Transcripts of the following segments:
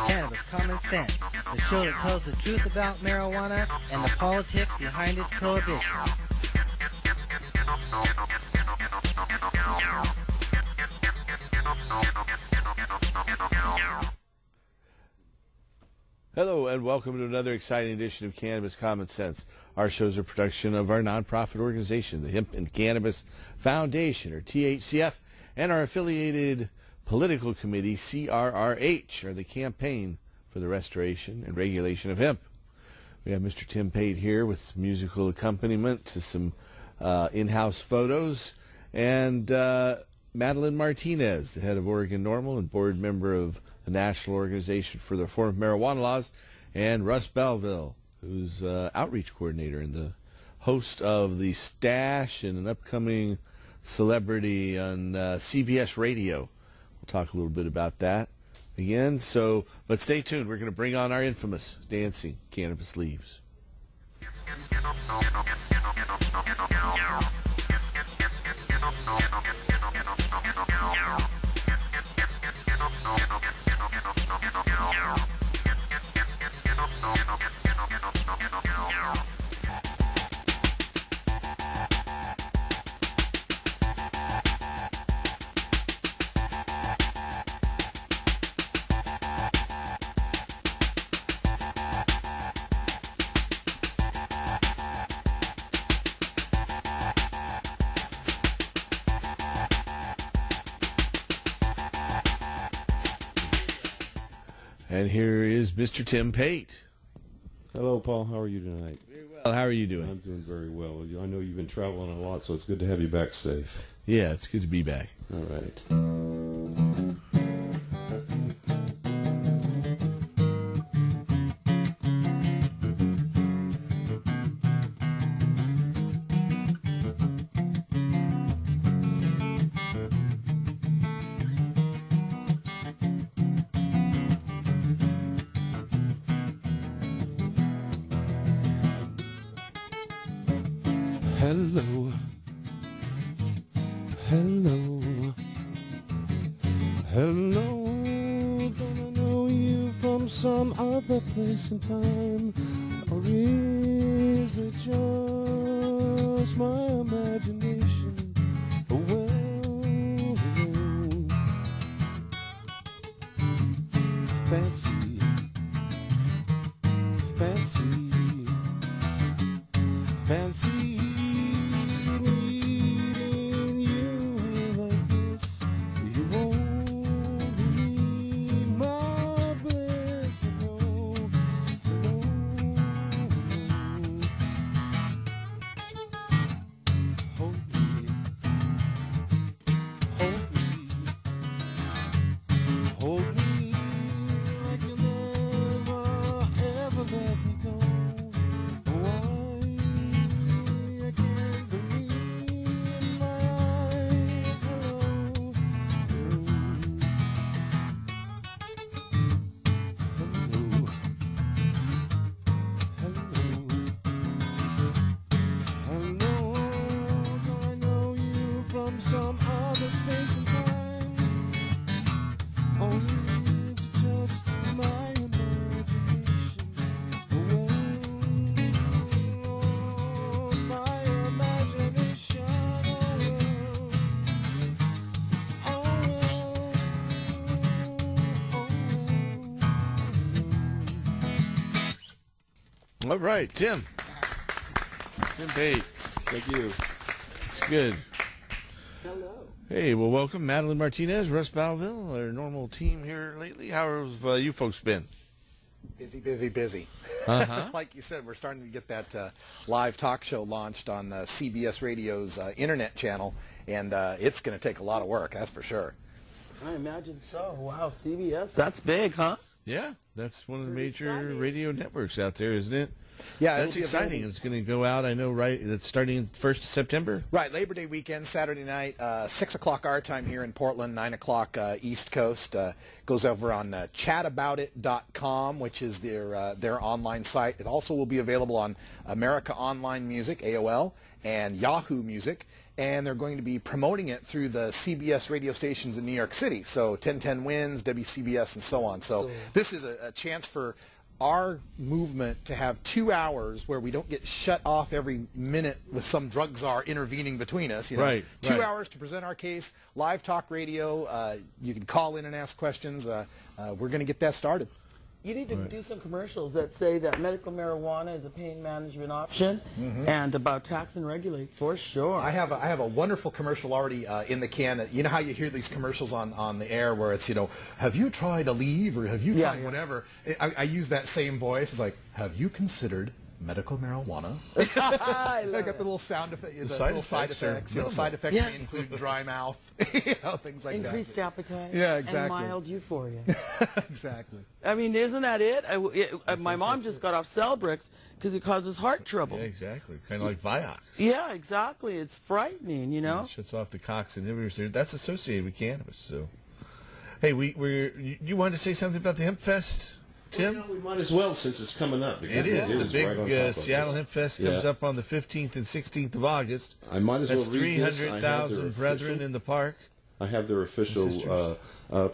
Cannabis Common Sense, the show that tells the truth about marijuana and the politics behind its prohibition. Hello and welcome to another exciting edition of Cannabis Common Sense. Our show is a production of our nonprofit organization, the Hemp and Cannabis Foundation, or THCF, and our affiliated political committee, CRRH, or the Campaign for the Restoration and Regulation of Hemp. We have Mr. Tim Pate here with some musical accompaniment to some in-house photos, and Madeline Martinez, the head of Oregon NORML and board member of the National Organization for the Reform of Marijuana Laws, and Russ Belleville, who's outreach coordinator and the host of The Stash and an upcoming celebrity on CBS Radio. We'll talk a little bit about that again. But stay tuned. We're going to bring on our infamous dancing cannabis leaves. And here is Mr. Tim Pate. Hello, Paul. How are you tonight? Very well. How are you doing? I'm doing very well. I know you've been traveling a lot, so it's good to have you back safe. Yeah, it's good to be back. All right. Hello, hello, hello, don't I know you from some other place and time, or is it just my imagination? Well, fancy, fancy, fancy. Some other space and time, or is it just my imagination? Oh, my imagination. All right, Tim. Tim Pate. Thank you. It's good. Hello. Hey, well, welcome, Madeline Martinez, Russ Belleville, our normal team here lately. How have you folks been? Busy, busy, busy. Uh-huh. Like you said, we're starting to get that live talk show launched on CBS Radio's internet channel, and it's going to take a lot of work, that's for sure. I imagine so. Wow, CBS, that's big, huh? Yeah, that's one of the Pretty major exciting. radio networks out there, isn't it? Yeah, That's it'll be exciting. available- It's going to go out, I know, right? It's starting 1st of September? Right, Labor Day weekend, Saturday night, 6 o'clock our time here in Portland, 9 o'clock East Coast. Goes over on chataboutit.com, which is their online site. It also will be available on America Online Music, AOL, and Yahoo Music. and they're going to be promoting it through the CBS radio stations in New York City. So 1010 Wins, WCBS, and so on. So this is a chance for our movement to have 2 hours where we don't get shut off every minute with some drug czar intervening between us. You know? Right. 2 hours to present our case, live talk radio. You can call in and ask questions. We're going to get that started. You need to do some commercials that say that medical marijuana is a pain management option and about tax and regulate, for sure. I have a wonderful commercial already in the can. You know how you hear these commercials on the air where it's, you know, have you tried Aleve or have you tried whatever? I use that same voice. It's like, have you considered medical marijuana? I got the little sound effect, the little side effects. You know, side effects may include dry mouth, you know, things like that. Increased appetite. Yeah, exactly. And mild euphoria. Exactly. I mean, isn't that it? My mom just got off Celbrix because it causes heart trouble. Yeah, exactly. Kind of like Vioxx. Yeah, exactly. It's frightening, you know? It shuts off the COX inhibitors. That's associated with cannabis. So, hey, you wanted to say something about the Hemp Fest? Tim? Well, we might as well since it's coming up. It is. The big right Seattle Hemp Fest comes up on the 15th and 16th of August. I might as well read this. 300,000 brethren in the park. I have their official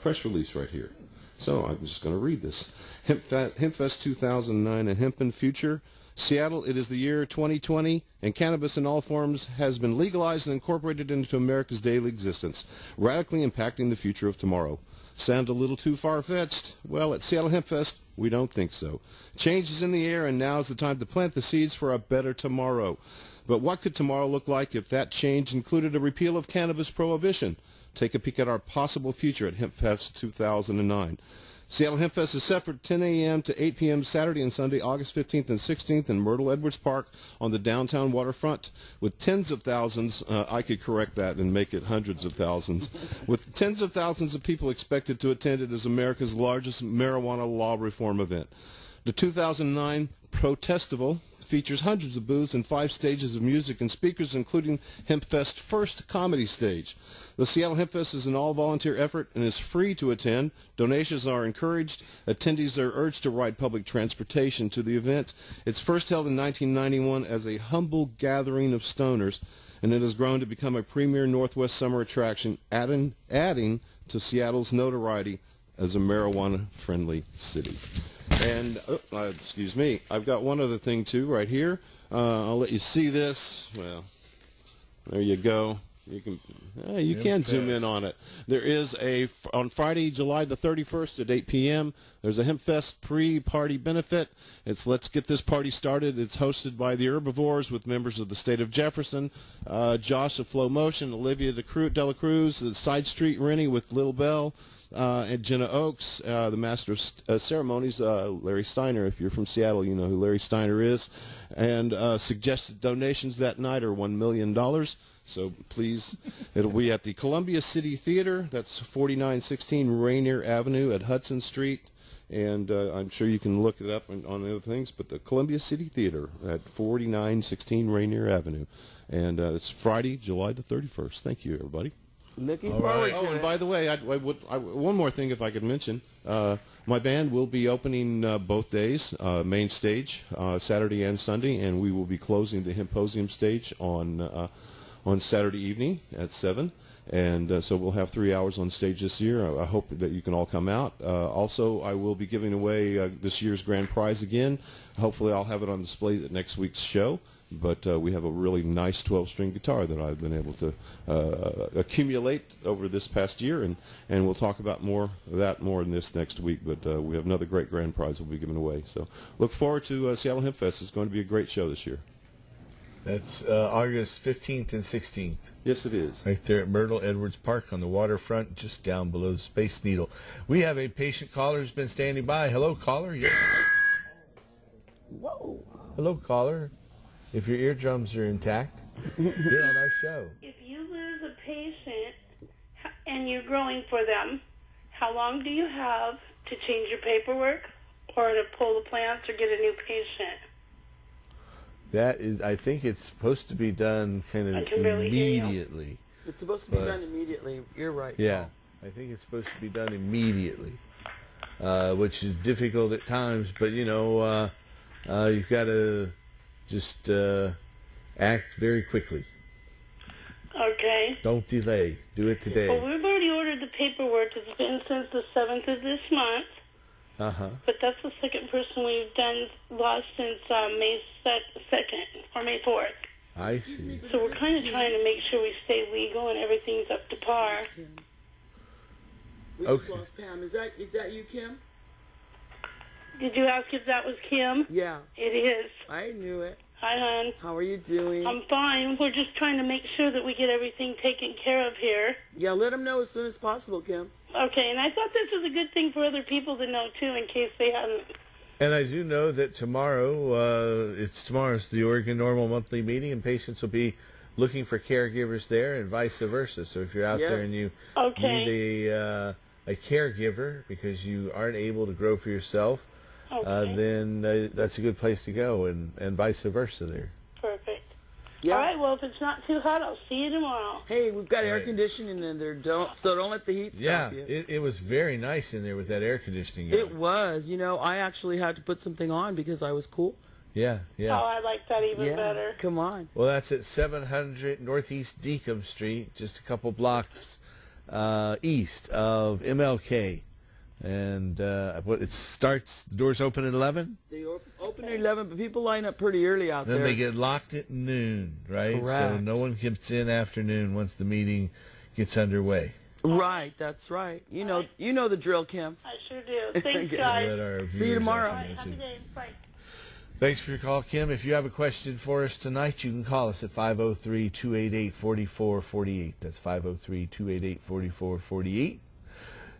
press release right here. So I'm just going to read this. Hempfest 2009, a hempen future. Seattle, it is the year 2020, and cannabis in all forms has been legalized and incorporated into America's daily existence, radically impacting the future of tomorrow. Sound a little too far-fetched? Well, at Seattle Hempfest, we don't think so. Change is in the air, and now is the time to plant the seeds for a better tomorrow. But what could tomorrow look like if that change included a repeal of cannabis prohibition? Take a peek at our possible future at Hempfest 2009. Seattle Hempfest is set for 10 a.m. to 8 p.m. Saturday and Sunday, August 15th and 16th in Myrtle Edwards Park on the downtown waterfront with tens of thousands, I could correct that and make it hundreds of thousands, with tens of thousands of people expected to attend it as America's largest marijuana law reform event. The 2009 Protestival features hundreds of booths and 5 stages of music and speakers, including Hempfest's first comedy stage. The Seattle Hempfest is an all-volunteer effort and is free to attend. Donations are encouraged. Attendees are urged to ride public transportation to the event. It's first held in 1991 as a humble gathering of stoners, and it has grown to become a premier Northwest summer attraction, adding to Seattle's notoriety as a marijuana-friendly city. And, excuse me, I've got one other thing, too, right here. I'll let you see this. Well, there you go. You can zoom in on it. There is on Friday, July the 31st at 8 p.m., there's a Hempfest pre-party benefit. It's Let's Get This Party Started. It's hosted by the Herbivores with members of the state of Jefferson, Josh of Flow Motion, Olivia Dela Cruz, the Side Street Rennie with Little Bell, and Jenna Oaks, the Master of Ceremonies, Larry Steiner. If you're from Seattle, you know who Larry Steiner is. And suggested donations that night are $1 million. So please, it'll be at the Columbia City Theater. That's 4916 Rainier Avenue at Hudson Street. And I'm sure you can look it up on the other things. But the Columbia City Theater at 4916 Rainier Avenue. And it's Friday, July the 31st. Thank you, everybody. Looking forward to it. Oh, and by the way, one more thing if I could mention. My band will be opening both days, main stage, Saturday and Sunday, and we will be closing the Hemposium stage on Saturday evening at 7. And so we'll have 3 hours on stage this year. I hope that you can all come out. Also, I will be giving away this year's grand prize again. Hopefully I'll have it on display at next week's show. But we have a really nice 12-string guitar that I've been able to accumulate over this past year, and we'll talk about more in this next week. But we have another great grand prize we'll be giving away. So look forward to Seattle Hemp Fest. It's going to be a great show this year. That's August 15th and 16th. Yes, it is. Right there at Myrtle Edwards Park on the waterfront, just down below Space Needle. We have a patient caller who's been standing by. Hello, caller. Whoa. Hello, caller. If your eardrums are intact, you're on our show. If you lose a patient and you're growing for them, how long do you have to change your paperwork or to pull the plants or get a new patient? That is, I think it's supposed to be done kind of immediately. It's supposed to be done immediately. You're right. Yeah, I think it's supposed to be done immediately, which is difficult at times. But you know, you've got to just act very quickly. Okay. Don't delay. Do it today. Well, we've already ordered the paperwork. It's been since the 7th of this month. Uh-huh. But that's the second person we've done lost since May 2nd or May 4th. I see. So we're kind of trying to make sure we stay legal and everything's up to par. We just lost Pam. Is that you, Kim? Did you ask if that was Kim? Yeah. It is. I knew it. Hi, hon. How are you doing? I'm fine. We're just trying to make sure that we get everything taken care of here. Yeah, let them know as soon as possible, Kim. Okay, and I thought this was a good thing for other people to know, too, in case they hadn't. And I do know that tomorrow's the Oregon Normal Monthly Meeting, and patients will be looking for caregivers there and vice versa. So if you're out there and you need a caregiver because you aren't able to grow for yourself, then that's a good place to go, and vice versa there. Perfect. Yeah. All right, well, if it's not too hot, I'll see you tomorrow. Hey, we've got air conditioning in there, don't let the heat stop you. It was very nice in there with that air conditioning going. It was. You know, I actually had to put something on because I was cool. Yeah. Oh, I like that even better. Come on. Well, that's at 700 Northeast Deacom Street, just a couple blocks east of MLK. And it starts, the doors open at 11? They open at 11, but people line up pretty early out there. Then they get locked at noon, right? Correct. So no one gets in after noon once the meeting gets underway. Right, that's right. You know the drill, Kim. I sure do. Thanks, guys. See you tomorrow. All right, have a good day. Bye. Thanks for your call, Kim. If you have a question for us tonight, you can call us at 503-288-4448. That's 503-288-4448.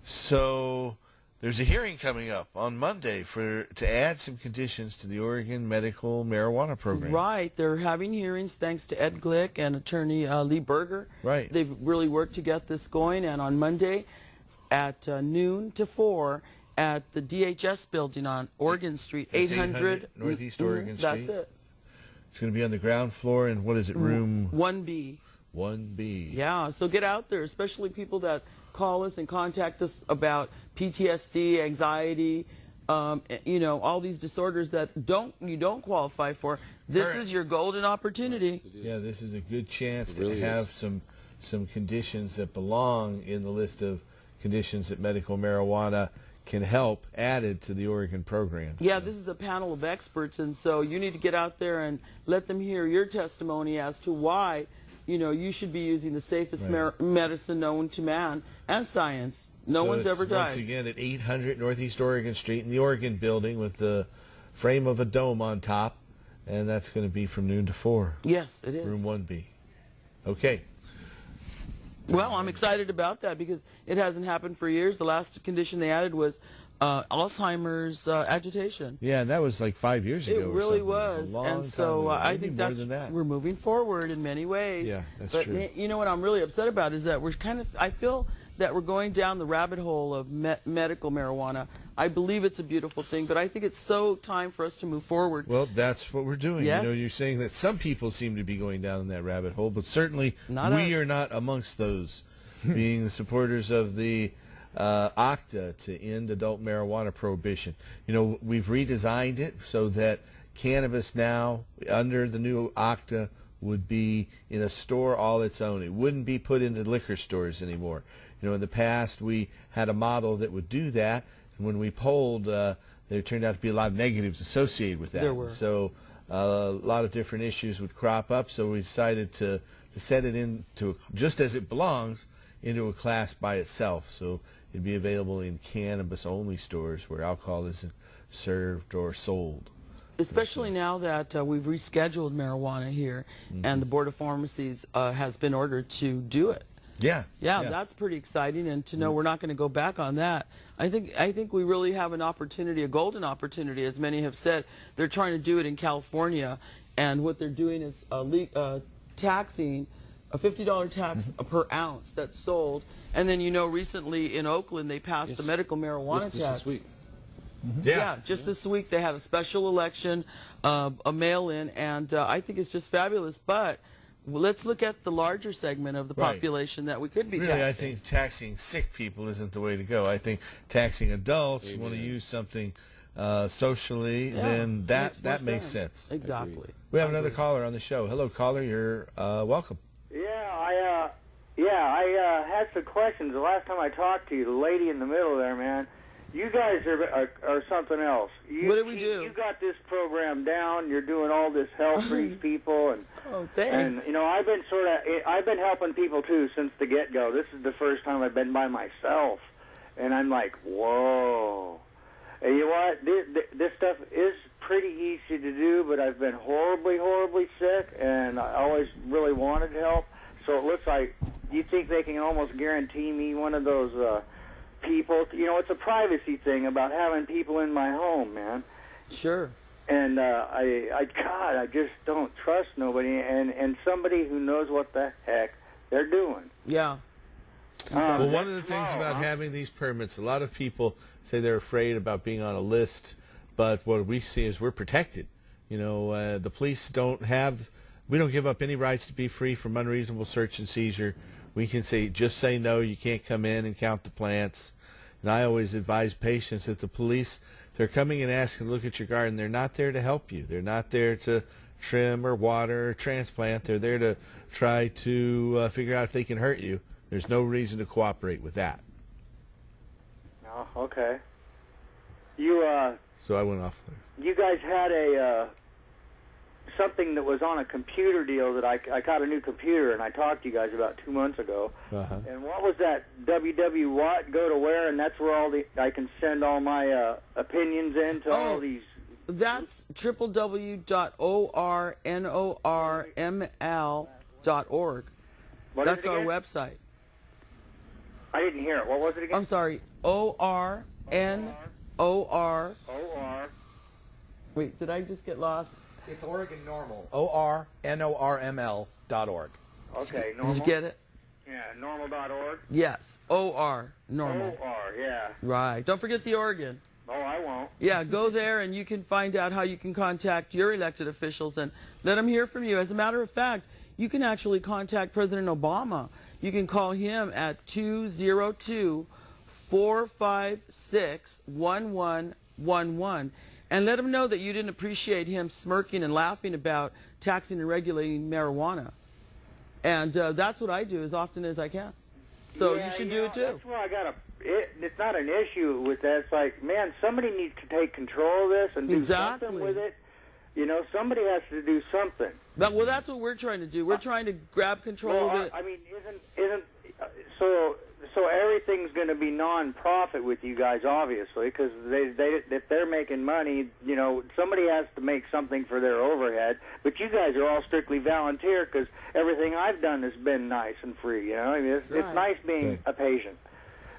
So there's a hearing coming up on Monday to add some conditions to the Oregon medical marijuana program. Right. They're having hearings thanks to Ed Glick and attorney Lee Berger. Right. They've really worked to get this going. And on Monday at noon to 4 at the DHS building on Oregon Street, 800 Northeast Oregon Street. That's it. It's going to be on the ground floor in, what is it, room 1B. 1B. Yeah, so get out there, especially people that call us and contact us about PTSD, anxiety, all these disorders that you don't qualify for. This is your golden opportunity. Yeah, this is a good chance really to have some conditions that belong in the list of conditions that medical marijuana can help added to the Oregon program. Yeah, this is a panel of experts, and so you need to get out there and let them hear your testimony as to why you should be using the safest medicine known to man and science. No one's ever died. Once again, at 800 Northeast Oregon Street in the Oregon building with the frame of a dome on top, and that's going to be from noon to 4. Yes, it is. Room 1B. Okay. Well, I'm excited about that because it hasn't happened for years. The last condition they added was Alzheimer's agitation. Yeah, and that was like 5 years ago. It really was. was. And so I think we're moving forward in many ways. Yeah, that's true. But you know what I'm really upset about is that I feel that we're going down the rabbit hole of medical marijuana. I believe it's a beautiful thing, but I think it's so time for us to move forward. Well, that's what we're doing. Yes. You're saying that some people seem to be going down that rabbit hole, but certainly we are not amongst those, being the supporters of the ACTA to end adult marijuana prohibition. We've redesigned it so that cannabis now, under the new ACTA, would be in a store all its own. It wouldn't be put into liquor stores anymore. In the past, we had a model that would do that. And when we polled, there turned out to be a lot of negatives associated with that. There were. So a lot of different issues would crop up. So we decided to set it into, just as it belongs, into a class by itself. So it'd be available in cannabis-only stores where alcohol isn't served or sold. Especially now that we've rescheduled marijuana here, and the Board of Pharmacies has been ordered to do it. Yeah, that's pretty exciting, and to know we're not going to go back on that. I think we really have an opportunity, a golden opportunity, as many have said. They're trying to do it in California, and what they're doing is taxing a $50 tax per ounce that's sold. And then recently in Oakland they passed the medical marijuana tax. This week. Yeah, just this week they had a special election, a mail-in, and I think it's just fabulous. But let's look at the larger segment of the population that we could be taxing. I think taxing sick people isn't the way to go. I think taxing adults who want to use something socially, then that makes sense. Exactly. We have another caller on the show. Hello, caller. You're welcome. Yeah, I had some questions. The last time I talked to you, the lady in the middle there, man, you guys are something else. What did we do? You got this program down. You're doing all this help for these people, and thanks. And I've been helping people too since the get-go. This is the first time I've been by myself, and I'm like, whoa. And you know what? This stuff is pretty easy to do, but I've been horribly, horribly sick, and I always really wanted help. So it looks like you think they can almost guarantee me one of those people. It's a privacy thing about having people in my home, man. Sure. And I just don't trust nobody, and somebody who knows what the heck they're doing. Yeah. Well, one of the things about having these permits, a lot of people say they're afraid about being on a list, but what we see is we're protected. The police we don't give up any rights to be free from unreasonable search and seizure. We can just say no, you can't come in and count the plants. And I always advise patients that the police, they're coming and asking to look at your garden. They're not there to help you. They're not there to trim or water or transplant. They're there to try to figure out if they can hurt you. There's no reason to cooperate with that. Oh, okay. So I went off there. You guys had something that was on a computer deal that I got a new computer, and I talked to you guys about 2 months ago. Uh-huh. And what was that? www what? Go to where? And that's where I can send all my opinions into all these. That's www.ornorml.org. That's our website. I didn't hear it. What was it again? I'm sorry. ORNOR. Wait, did I just get lost? It's Oregon Normal. ORNORML.org. Okay, normal. Did you get it? Yeah, normal.org. Yes. OR. Normal. OR, yeah. Right. Don't forget the Oregon. Oh, I won't. Yeah, go there and you can find out how you can contact your elected officials and let them hear from you. As a matter of fact, you can actually contact President Obama. You can call him at 202-456-1111 and let him know that you didn't appreciate him smirking and laughing about taxing and regulating marijuana. And that's what I do as often as I can. So you should do it too. That's where it's not an issue with that. It's like, man, somebody needs to take control of this and do something with it. Somebody has to do something. Well, that's what we're trying to do. We're trying to grab control of it. I mean, so everything's going to be non-profit with you guys, obviously, because if they're making money, somebody has to make something for their overhead. But you guys are all strictly volunteer because everything I've done has been nice and free. I mean, it's nice being a patient.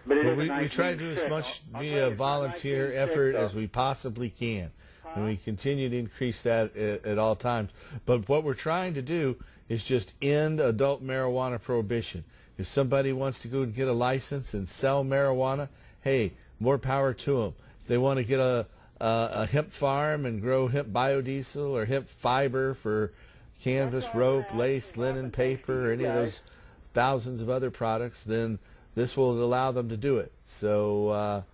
But we try to do as much via volunteer effort as we possibly can. And we continue to increase that at all times. But what we're trying to do is just end adult marijuana prohibition. If somebody wants to go and get a license and sell marijuana, hey, more power to them. If they want to get a hemp farm and grow hemp biodiesel or hemp fiber for canvas, rope, lace, linen, paper, or any of those thousands of other products, then this will allow them to do it. So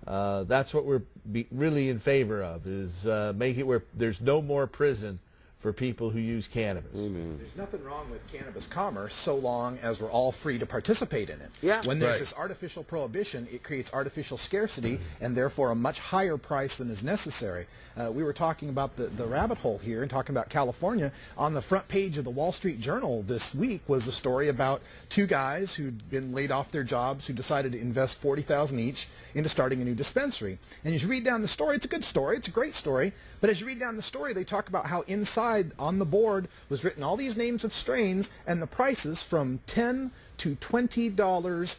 that's what we're really in favor of, is make it where there's no more prison for people who use cannabis. Amen. There's nothing wrong with cannabis commerce so long as we're all free to participate in it. Yeah. When there's this artificial prohibition, it creates artificial scarcity and therefore a much higher price than is necessary. We were talking about the rabbit hole here and talking about California. On the front page of the Wall Street Journal this week was a story about two guys who'd been laid off their jobs who decided to invest $40,000 each into starting a new dispensary. And as you read down the story, it's a good story, it's a great story, but as you read down the story, they talk about how inside on the board was written all these names of strains and the prices from $10 to $20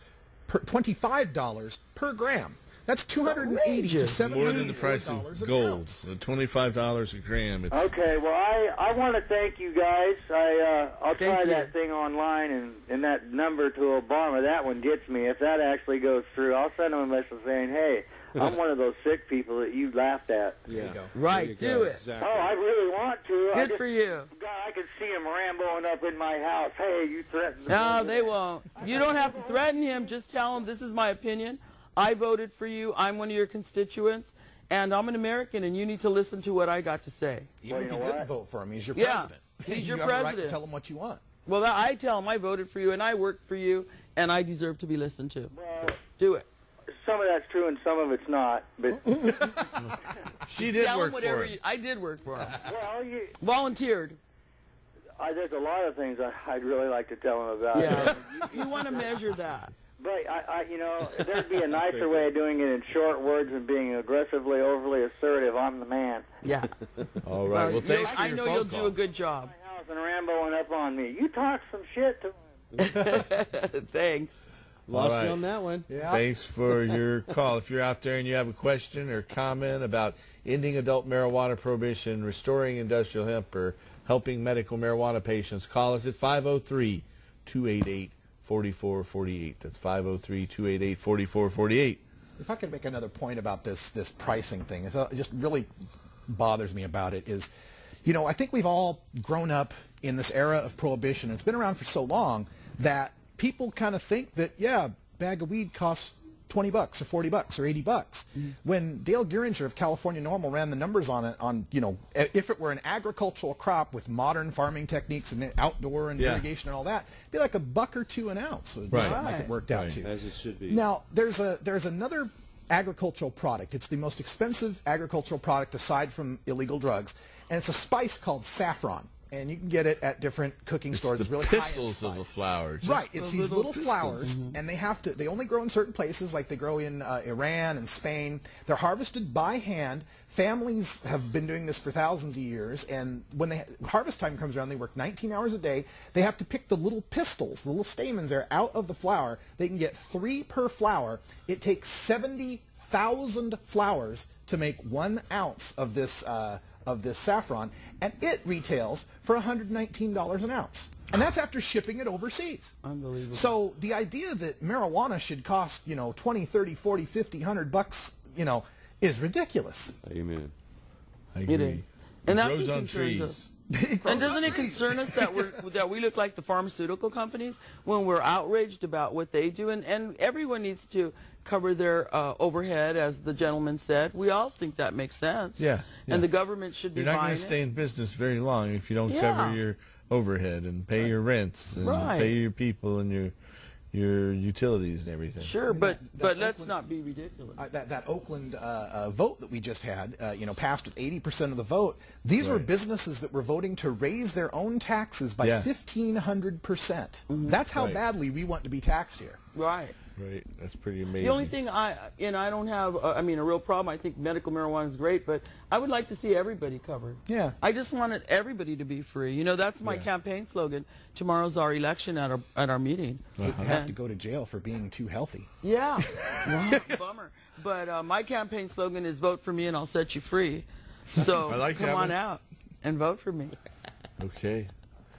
$25 per gram. That's $280 to $700 more than the price of gold. So $25 a gram. It's okay, well, I want to thank you guys. I'll try that thing online, and that number to Obama, that one gets me. If that actually goes through, I'll send him a message saying, hey, I'm one of those sick people that you laughed at. Yeah. Right, do it. Exactly. Oh, I really want to. Good for you. God, I could see him ramboing up in my house. Hey, you threatened me. No, they won't. You don't have to threaten him. Just tell him, this is my opinion. I voted for you. I'm one of your constituents. And I'm an American, and you need to listen to what I got to say. Even if you didn't vote for him, he's your Yeah, president. he's you your have a right to president. tell him what you want. Well, I tell them I voted for you and I worked for you and I deserve to be listened to. Well, So, do it. some of that's true and some of it's not. But She did Tell work them whatever for him. I did work for them. well, Volunteered. there's a lot of things I'd really like to tell them about. Yeah. You want to measure that. But there'd be a nicer way of doing it in short words and being aggressively, overly assertive. I'm the man. Yeah. All right. Well, thanks for I your know phone you'll call. do a good job. My house and Ramboing up on me. You talk some shit to Thanks. Lost All right. you on that one. Thanks for your call. If you're out there and you have a question or comment about ending adult marijuana prohibition, restoring industrial hemp, or helping medical marijuana patients, call us at 503-288-4448. That's 503-288-4448. If I could make another point about this pricing thing, it just really bothers me about it is, I think we've all grown up in this era of prohibition. It's been around for so long that people kind of think that, yeah, a bag of weed costs $20 or $40 or $80. When Dale Geringer of California Normal ran the numbers on it, if it were an agricultural crop with modern farming techniques and outdoor and irrigation and all that, it'd be like $1 or $2 an ounce. It would be something like it worked out to. As it should be. Now, there's another agricultural product. It's the most expensive agricultural product aside from illegal drugs, and it's a spice called saffron. And you can get it at different cooking stores. It's really pistils high-end of the spice. flower. Just Right, it's the these little pistils. flowers, and they only grow in certain places, like they grow in Iran and Spain. They're harvested by hand. Families have been doing this for thousands of years, and when harvest time comes around, they work 19 hours a day. They have to pick the little pistils, the little stamens there, out of the flower. They can get 3 per flower. It takes 70,000 flowers to make 1 ounce of this saffron, and it retails for $119 an ounce. And that's after shipping it overseas. Unbelievable. So the idea that marijuana should cost, $20, $30, $40, $50, $100, is ridiculous. Amen. I agree. It is. And that's grows what on concerns trees. us. And doesn't it concern us that we look like the pharmaceutical companies when we're outraged about what they do? And everyone needs to cover their overhead, as the gentleman said. We all think that makes sense. Yeah. And the government should be You're not going buying to stay it. in business very long if you don't cover your overhead and pay your rents and Right. pay your people and your utilities and everything. Sure, but let's Oakland- not be ridiculous. That Oakland vote that we just had, passed with 80% of the vote. These were businesses that were voting to raise their own taxes by 1,500%. That's how badly we want to be taxed here. Right. Right. That's pretty amazing. The only thing I don't have, a real problem. I think medical marijuana is great, but I would like to see everybody covered. Yeah. I just wanted everybody to be free. That's my campaign slogan. Tomorrow's our election at our meeting. You have to go to jail for being too healthy. Yeah. Well, bummer. But my campaign slogan is vote for me and I'll set you free. So I like come that on one. out and vote for me. Okay.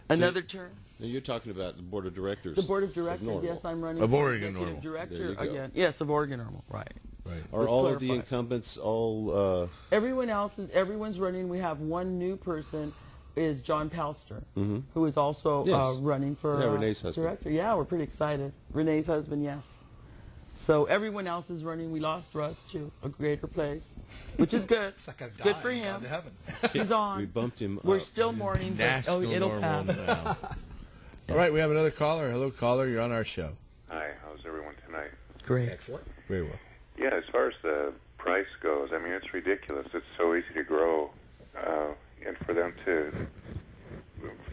Another term. Now you're talking about the board of directors. The board of directors. Normal. Yes, I'm running Of for Oregon executive Normal. There director you go. again. Yes, of Oregon Normal. Right. Right. Are Let's all of the clarify. incumbents all? Everyone's running. We have one new person, is John Palster, who is also Yes. running for Yeah, Renee's husband. director. Yeah, we're pretty excited. Renee's husband, yes. So everyone else is running. We lost Russ to a greater place, which is good. It's like I've Good died, for gone him. to heaven. He's on. We bumped him We're up. still mourning, but National it'll normal pass. now. All right, we have another caller. Hello, caller. You're on our show. Hi, how's everyone tonight? Great. Excellent. Very well. Yeah, as far as the price goes, it's ridiculous. It's so easy to grow, and for them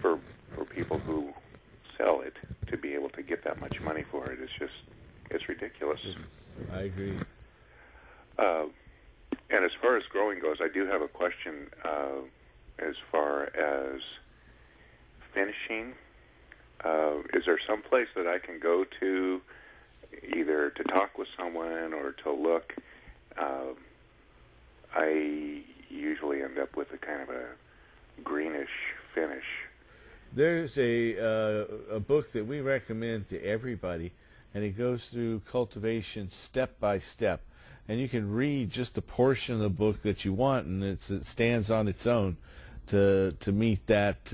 for people who sell it to be able to get that much money for it, it's ridiculous. I agree. And as far as growing goes, I do have a question as far as finishing. Is there some place that I can go to either to talk with someone or to look? I usually end up with a kind of a greenish finish. There's a book that we recommend to everybody, and it goes through cultivation step by step. And you can read just the portion of the book that you want, and it stands on its own to meet that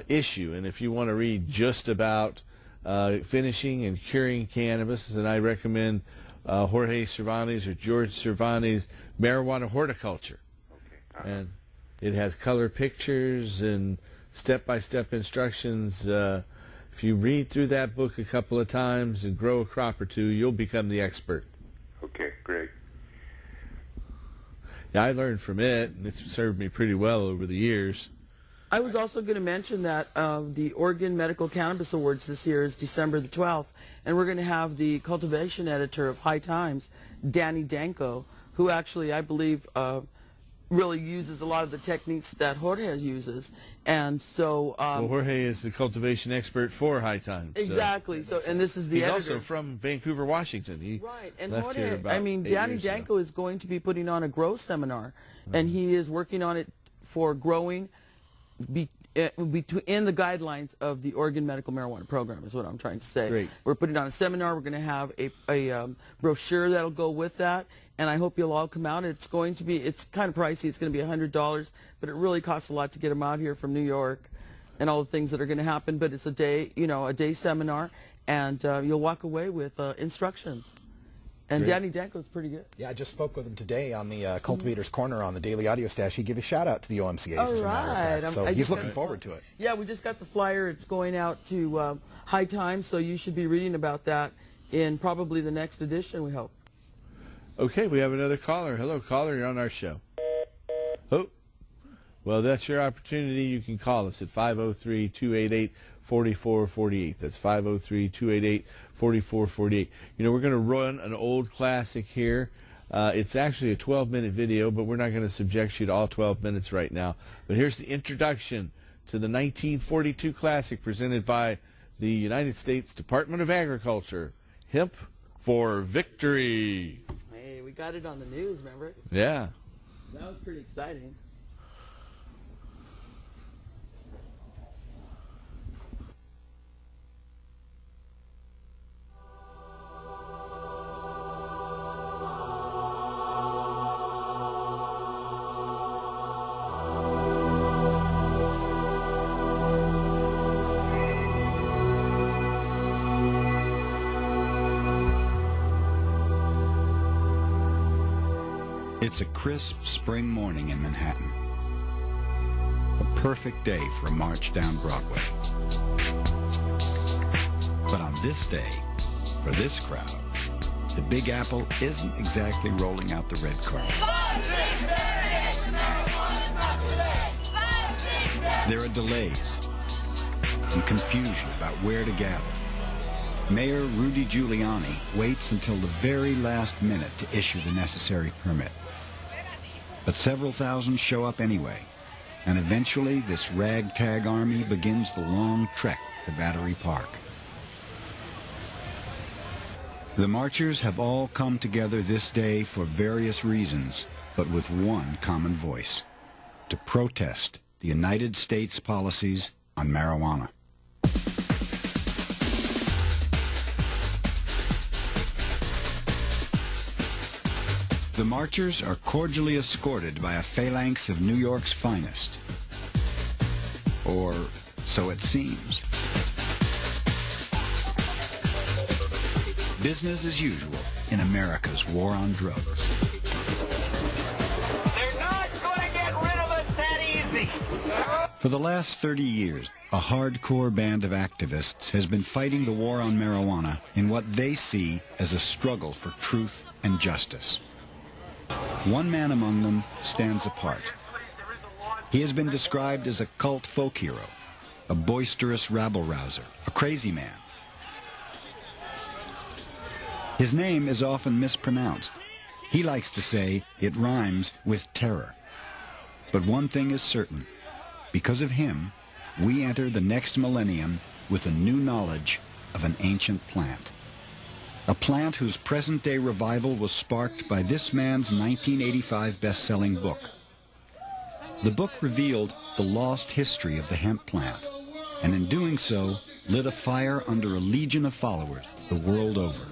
issue. And if you want to read just about finishing and curing cannabis, then I recommend Jorge Cervantes or George Cervantes' Marijuana Horticulture. Okay. And it has color pictures and step-by-step instructions. If you read through that book a couple of times and grow a crop or two, you'll become the expert. Okay, great. Yeah, I learned from it, and it's served me pretty well over the years. I was also going to mention that the Oregon Medical Cannabis Awards this year is December the 12th, and we're going to have the cultivation editor of High Times, Danny Danko, who actually, I believe, really uses a lot of the techniques that Jorge uses. And so... well, Jorge is the cultivation expert for High Times. Exactly. So, and this is the He's editor. also from Vancouver, Washington. Right. And left here Jorge, about I mean, 8 Danny years Danko ago. is going to be putting on a grow seminar, and he is working on it for growing in the guidelines of the Oregon Medical Marijuana Program, is what I'm trying to say. Great. We're putting on a seminar. We're going to have a brochure that'll go with that, and I hope you'll all come out. It's going to be, it's kind of pricey. It's going to be $100, but it really costs a lot to get them out here from New York and all the things that are going to happen. But it's a day, a day seminar, and you'll walk away with instructions. And Great. Danny Danko's pretty good. Yeah, I just spoke with him today on the Cultivator's Corner on the Daily Audio Stash. He gave a shout out to the OMCAs, as a matter of fact. So he's looking forward to it. Yeah, we just got the flyer. It's going out to High Times, so you should be reading about that in probably the next edition, we hope. Okay, we have another caller. Hello, caller. You're on our show. Oh, well, that's your opportunity. You can call us at 503-288-4448. That's 503-288-4448. We're going to run an old classic here. It's actually a 12-minute video, but we're not going to subject you to all 12 minutes right now. But here's the introduction to the 1942 classic presented by the United States Department of Agriculture. Hemp for Victory. Hey, we got it on the news, remember? Yeah. That was pretty exciting. It's a crisp spring morning in Manhattan. A perfect day for a march down Broadway. But on this day, for this crowd, the Big Apple isn't exactly rolling out the red carpet. There are delays and confusion about where to gather. Mayor Rudy Giuliani waits until the very last minute to issue the necessary permit. But several thousand show up anyway, and eventually this ragtag army begins the long trek to Battery Park. The marchers have all come together this day for various reasons, but with one common voice: to protest the United States policies on marijuana. The marchers are cordially escorted by a phalanx of New York's finest. Or so it seems. Business as usual in America's war on drugs. They're not going to get rid of us that easy. For the last 30 years, a hardcore band of activists has been fighting the war on marijuana in what they see as a struggle for truth and justice. One man among them stands apart. He has been described as a cult folk hero, a boisterous rabble-rouser, a crazy man. His name is often mispronounced. He likes to say it rhymes with terror. But one thing is certain. Because of him, we enter the next millennium with a new knowledge of an ancient plant. A plant whose present-day revival was sparked by this man's 1985 best-selling book. The book revealed the lost history of the hemp plant, and in doing so, lit a fire under a legion of followers the world over.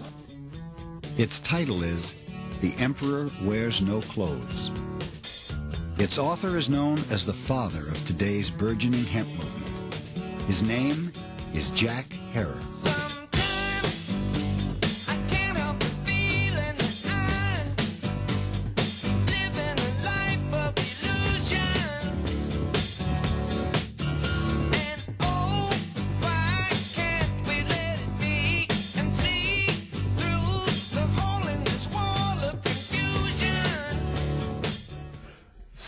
Its title is The Emperor Wears No Clothes. Its author is known as the father of today's burgeoning hemp movement. His name is Jack Herer.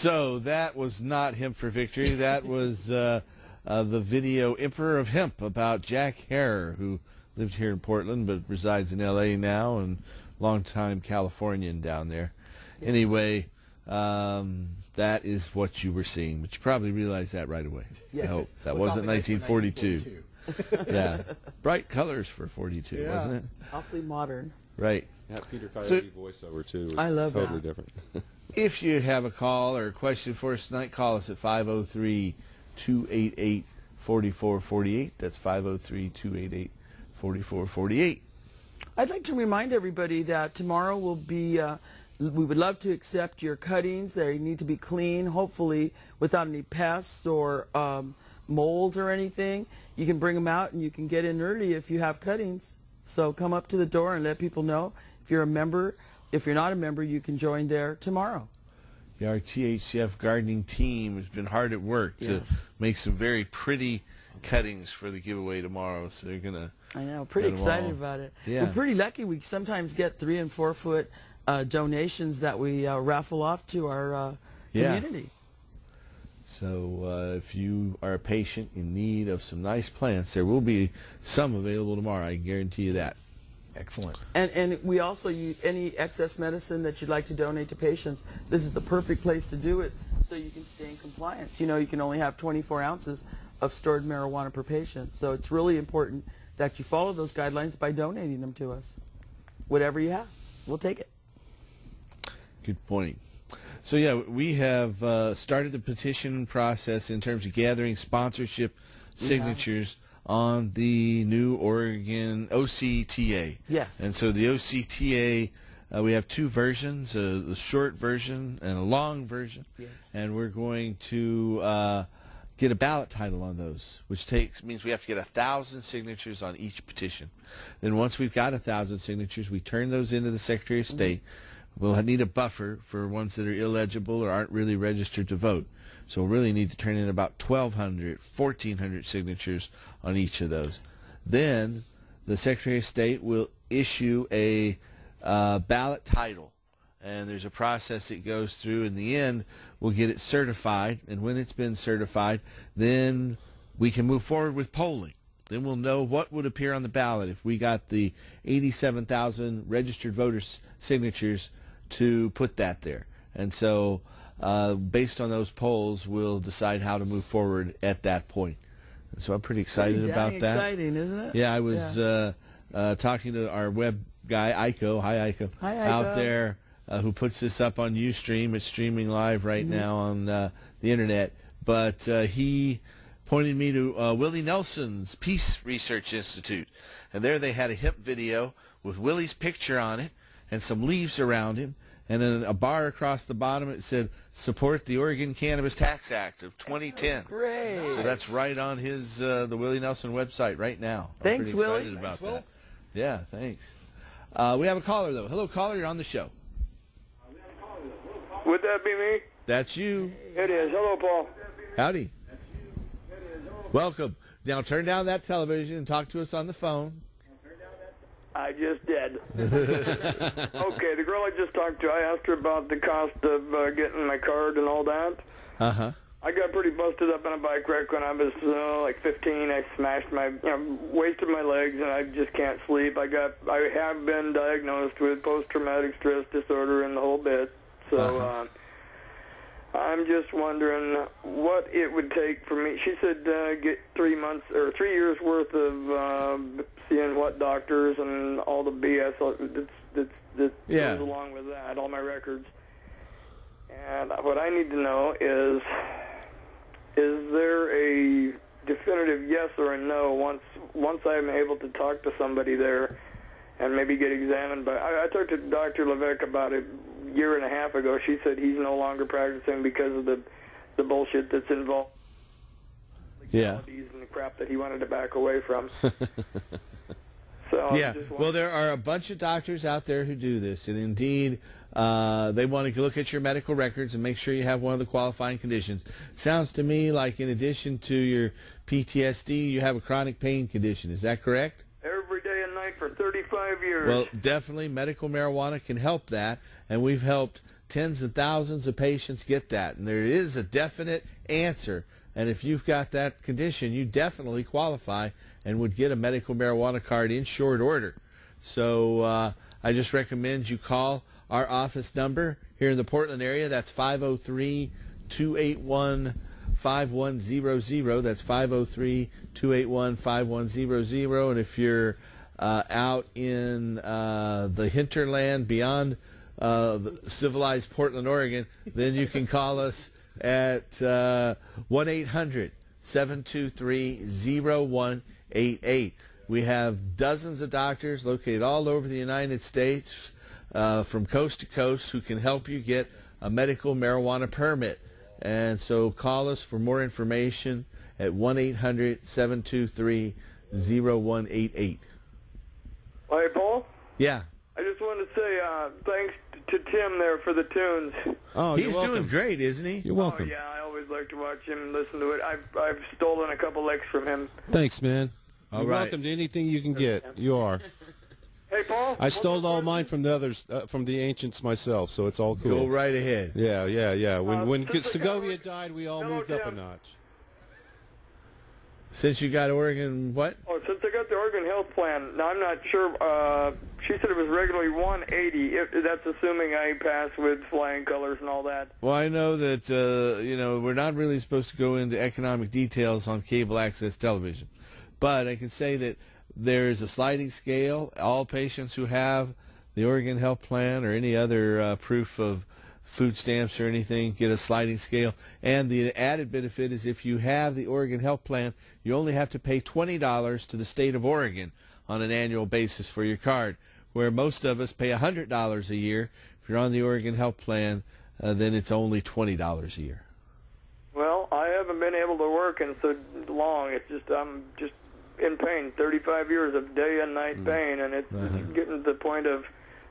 So that was not Hemp for Victory. That was the video Emperor of Hemp about Jack Hare, who lived here in Portland but resides in L.A. now, and longtime Californian down there. Anyway, that is what you were seeing, but you probably realized that right away. Yeah. I hope. That wasn't 1942. Yeah. Bright colors for 42, wasn't it? Awfully modern. Right. Yeah, Peter Coyote voiceover, too. Was I love totally that. different. If you have a call or a question for us tonight, call us at 503-288-4448. That's 503-288-4448. I'd like to remind everybody that tomorrow will be, we would love to accept your cuttings. They need to be clean, hopefully without any pests or molds or anything. You can bring them out and you can get in early if you have cuttings. So come up to the door and let people know. If you're a member, if you're not a member, you can join there tomorrow. Yeah, our THCF gardening team has been hard at work to make some very pretty cuttings for the giveaway tomorrow. So they're going to... I know, pretty excited about it. Yeah. We're pretty lucky. We sometimes get 3- and 4-foot donations that we raffle off to our community. So if you are a patient in need of some nice plants, there will be some available tomorrow. I can guarantee you that. Excellent. And we also use any excess medicine that you'd like to donate to patients. This is the perfect place to do it so you can stay in compliance. You know, you can only have 24 ounces of stored marijuana per patient. So it's really important that you follow those guidelines by donating them to us. Whatever you have, we'll take it. Good point. So, yeah, we have started the petition process in terms of gathering sponsorship signatures on the new Oregon OCTA. Yes. And so the OCTA, we have two versions, the short version and a long version. Yes. And we're going to get a ballot title on those, which means we have to get 1,000 signatures on each petition. Then once we've got 1,000 signatures, we turn those into the Secretary of State. We'll need a buffer for ones that are illegible or aren't really registered to vote. So we'll really need to turn in about 1,200, 1,400 signatures on each of those. Then the Secretary of State will issue a ballot title. And there's a process it goes through. In the end, we'll get it certified. And when it's been certified, then we can move forward with polling. Then we'll know what would appear on the ballot if we got the 87,000 registered voters' signatures to put that there. And so based on those polls, we'll decide how to move forward at that point. And so I'm pretty excited about that. Exciting, isn't it? Yeah, I was talking to our web guy, Iko. Hi, Iko. Hi, Iko. Out there who puts this up on Ustream. It's streaming live right now on the Internet. But he pointed me to Willie Nelson's Peace Research Institute. And there they had a hemp video with Willie's picture on it and some leaves around him. And then a bar across the bottom, it said, support the Oregon Cannabis Tax Act of 2010. Great. So that's right on his the Willie Nelson website right now. Thanks, I'm pretty excited Willie. about Thanks, that. Yeah, thanks. We have a caller, though. Hello, caller. You're on the show. Would that be me? That's you. It is. Hello, Paul. Howdy. Welcome. Now turn down that television and talk to us on the phone. I just did. Okay, the girl I just talked to, I asked her about the cost of getting my card and all that. Uh-huh. I got pretty busted up on a bike wreck when I was like 15. I smashed wasted my legs, and I just can't sleep. I have been diagnosed with post-traumatic stress disorder and the whole bit. So I'm just wondering what it would take for me. She said get 3 months or 3 years worth of seeing what doctors and all the BS that goes along with that, all my records. And what I need to know is there a definitive yes or a no once I'm able to talk to somebody there and maybe get examined? But I talked to Dr. Levesque about a year and a half ago. She said he's no longer practicing because of the bullshit that's involved. Yeah. And the crap that he wanted to back away from. So yeah. Well, there are a bunch of doctors out there who do this, and indeed, they want to look at your medical records and make sure you have one of the qualifying conditions. Sounds to me like in addition to your PTSD, you have a chronic pain condition. Is that correct? Every day and night for 35 years. Well, definitely medical marijuana can help that, and we've helped tens of thousands of patients get that, and there is a definite answer. And if you've got that condition, you definitely qualify and would get a medical marijuana card in short order. So I just recommend you call our office number here in the Portland area. That's 503-281-5100. That's 503-281-5100. And if you're out in the hinterland beyond the civilized Portland, Oregon, then you can call us at 1-800-723-0188. We have dozens of doctors located all over the United States from coast to coast who can help you get a medical marijuana permit. And so call us for more information at 1-800-723-0188. Hey, Paul? Yeah. I just wanted to say thanks to Tim there for the tunes. Oh, he's doing great, isn't he? You're welcome. Oh, yeah, I always like to watch him and listen to it. I've stolen a couple licks from him. Thanks, man. You're right. welcome to anything you can get. You are. Hey, Paul? I stole all mine from the others, from the ancients myself, so it's all cool. Go right ahead. Yeah. When since Segovia died, we all moved up a Tim. notch. Since you got Oregon, what? Oh, since I got the Oregon Health Plan, now I'm not sure. She said it was regularly $180. That's assuming I pass with flying colors and all that. Well, I know that, we're not really supposed to go into economic details on cable access television. But I can say that there is a sliding scale. All patients who have the Oregon Health Plan or any other proof of food stamps or anything get a sliding scale. And the added benefit is if you have the Oregon Health Plan, you only have to pay $20 to the state of Oregon on an annual basis for your card, where most of us pay $100 a year. If you're on the Oregon Health Plan, then it's only $20 a year. Well, I haven't been able to work in so long. It's just I'm just in pain. 35 years of day and night pain, and it's getting to the point of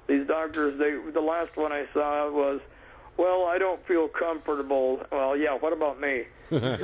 these doctors. The last one I saw was, well, I don't feel comfortable. Well, yeah. What about me? Well,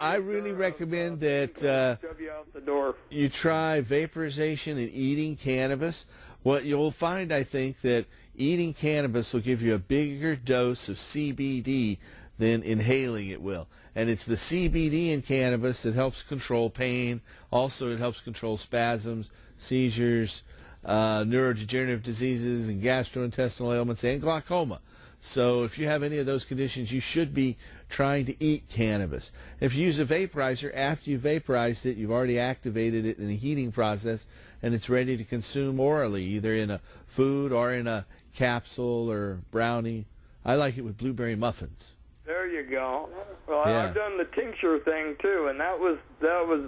I really recommend that shove you out the door. you try vaporization and eating cannabis. What you'll find, I think, that eating cannabis will give you a bigger dose of CBD than inhaling it will. And it's the CBD in cannabis that helps control pain. Also, it helps control spasms, seizures, neurodegenerative diseases, and gastrointestinal ailments, and glaucoma. So if you have any of those conditions, you should be trying to eat cannabis. If you use a vaporizer, after you've vaporized it, you've already activated it in a heating process, and it's ready to consume orally, either in a food or in a capsule or brownie. I like it with blueberry muffins. There you go. Well, Yeah. I've done the tincture thing too, and that was